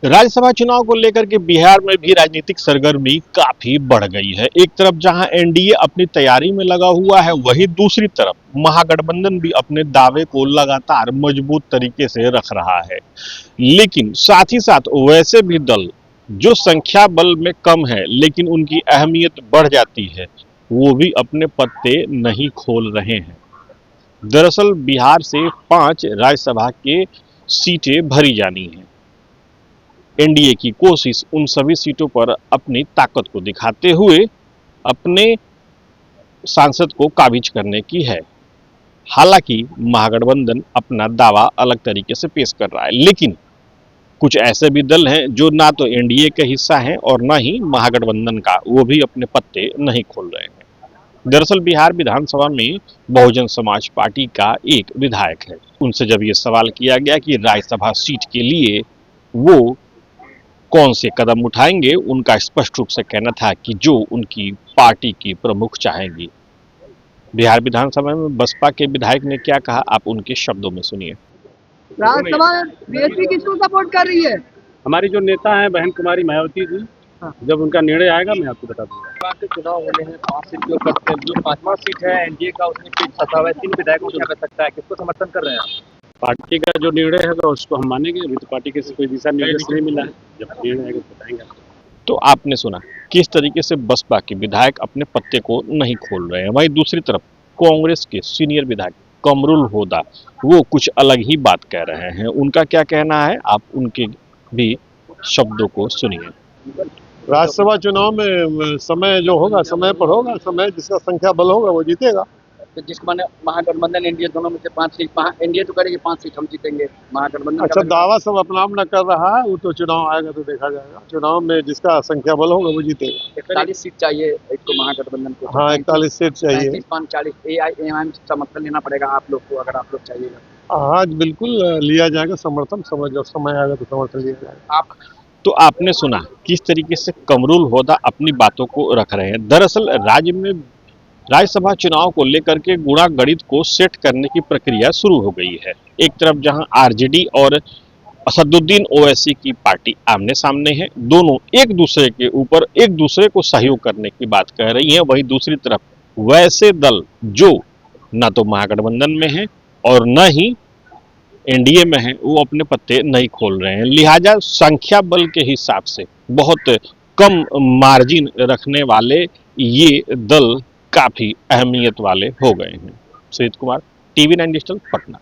राज्यसभा चुनाव को लेकर के बिहार में भी राजनीतिक सरगर्मी काफी बढ़ गई है। एक तरफ जहां एनडीए अपनी तैयारी में लगा हुआ है, वहीं दूसरी तरफ महागठबंधन भी अपने दावे को लगातार मजबूत तरीके से रख रहा है। लेकिन साथ ही साथ वैसे भी दल जो संख्या बल में कम है लेकिन उनकी अहमियत बढ़ जाती है, वो भी अपने पत्ते नहीं खोल रहे हैं। दरअसल बिहार से 5 राज्यसभा के सीटें भरी जानी हैं। एनडीए की कोशिश उन सभी सीटों पर अपनी ताकत को दिखाते हुए अपने सांसद को काबिज करने की है। हालांकि महागठबंधन अपना दावा अलग तरीके से पेश कर रहा है, लेकिन कुछ ऐसे भी दल हैं जो ना तो एनडीए का हिस्सा हैं और ना ही महागठबंधन का, वो भी अपने पत्ते नहीं खोल रहे हैं। दरअसल बिहार विधानसभा में बहुजन समाज पार्टी का एक विधायक है। उनसे जब ये सवाल किया गया कि राज्यसभा सीट के लिए वो कौन से कदम उठाएंगे, उनका स्पष्ट रूप से कहना था कि जो उनकी पार्टी की प्रमुख चाहेंगी। बिहार विधानसभा में बसपा के विधायक ने क्या कहा, आप उनके शब्दों में सुनिए। राज्यसभा बीएसपी किसको सपोर्ट कर रही है? हमारी जो नेता है बहन कुमारी मायावती जी। जब उनका निर्णय आएगा मैं आपको बता दूंगा। चुनाव होने हैं, 5 सीट जो करते हैं, जो 5वां सीट है एनडीए का, उसमें 3 विधायकों क्या कर सकता है, किसको समर्थन कर रहे हैं आप? पार्टी का जो निर्णय है उसको हम मानेंगे। अभी तो पार्टी के से कोई दिशा निर्देश नहीं मिला है, जब निर्णय आएगा तो बताएंगे आपको। तो आपने सुना किस तरीके से बसपा के विधायक अपने पत्ते को नहीं खोल रहे हैं। वहीं दूसरी तरफ कांग्रेस के सीनियर विधायक कमरुल होदा वो कुछ अलग ही बात कह रहे हैं। उनका क्या कहना है, आप उनके भी शब्दों को सुनिए। राज्यसभा चुनाव में समय जो होगा समय पर होगा, समय जिसका संख्या बल होगा वो जीतेगा। तो जिसको मैंने महागठबंधन एनडीए दोनों में से 5 सीट, एनडीए तो करेगी 5 सीट हम जीतेंगे, महागठबंधन अच्छा, दावा सब अपना अपना कर रहा है, वो तो चुनाव आएगा तो देखा जाएगा। चुनाव में जिसका संख्या बल होगा वो जीतेगा। 41 सीट चाहिए इसको महागठबंधन को। हाँ, 41 सीट चाहिए। 40 एआईएमआईएम समर्थन लेना पड़ेगा आप लोग को, अगर आप लोग चाहिएगा। हाँ बिल्कुल लिया जाएगा समर्थन, जब समय आएगा तो समर्थन लिया जाएगा। तो आपने सुना किस तरीके से कमरुल होदा अपनी बातों को रख रहे हैं। दरअसल राज्य में राज्यसभा चुनाव को लेकर के गुणा गणित को सेट करने की प्रक्रिया शुरू हो गई है। एक तरफ जहां आरजेडी और असदुद्दीन ओवैसी की पार्टी आमने सामने है, दोनों एक दूसरे के ऊपर एक दूसरे को सहयोग करने की बात कह रही हैं। वहीं दूसरी तरफ वैसे दल जो ना तो महागठबंधन में है और न ही एनडीए में है, वो अपने पत्ते नहीं खोल रहे हैं। लिहाजा संख्या बल के हिसाब से बहुत कम मार्जिन रखने वाले ये दल काफी अहमियत वाले हो गए हैं। Sujeet Kumar, TV 9 digital, Patna.